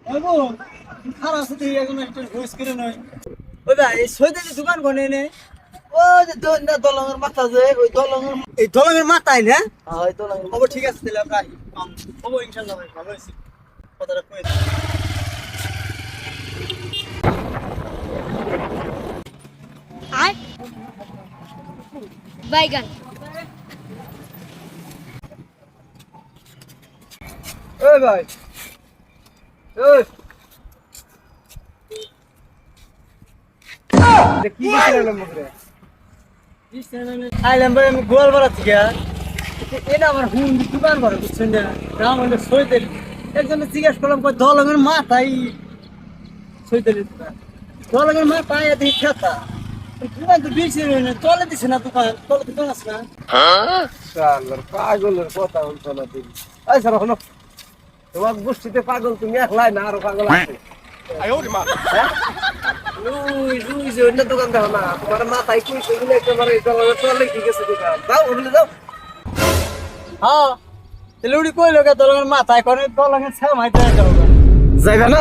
খারাপ সাথে একজন একটা ঘুষ করে নয়। ওই ভাই এই সৈদালি দোকান কোনে নে ও যে দলঙের মাথা যে ওই দলঙের এই দলঙের মাথায় না? ওই দলঙের খবর ঠিক আছে তাহলে আমরা খবর ইনশাল্লাহ ভাই ভালো হয়েছে কথাটা কয়ে দিই। আর বাইগান ওই ভাই ওই কি দিছিলাম মুখে আইলাম ভাই আমি গোয়ালপাড়া থেকে। এটা আমার হুন দোকান করে বুঝছেন না, নাম হলো সৈতেল। একজনে জিজ্ঞেস করলাম কই দলঙের মাথায় সৈতেলের দোকান, দলঙের মাথায় এত খেতা দোকান তো বেশি চলে দিছে না, দোকান দোকান আছে না। শালার পাগলের কথা বলছো না তুমি এই স্যার হলো তোমার গোষ্ঠীতে পাগল তুমি একলাই না আরো পাগল আছে লুই লুই যে অন্য দোকান দেখো না তোমার মাথায় কুই সেগুলো একেবারে চলে কি গেছে দোকান যাও বলে যাও হ্যাঁ তাহলে উনি কইলো দলঙের মাথায় করে দলঙের ছাম হাইতে যাবো। যাইবে না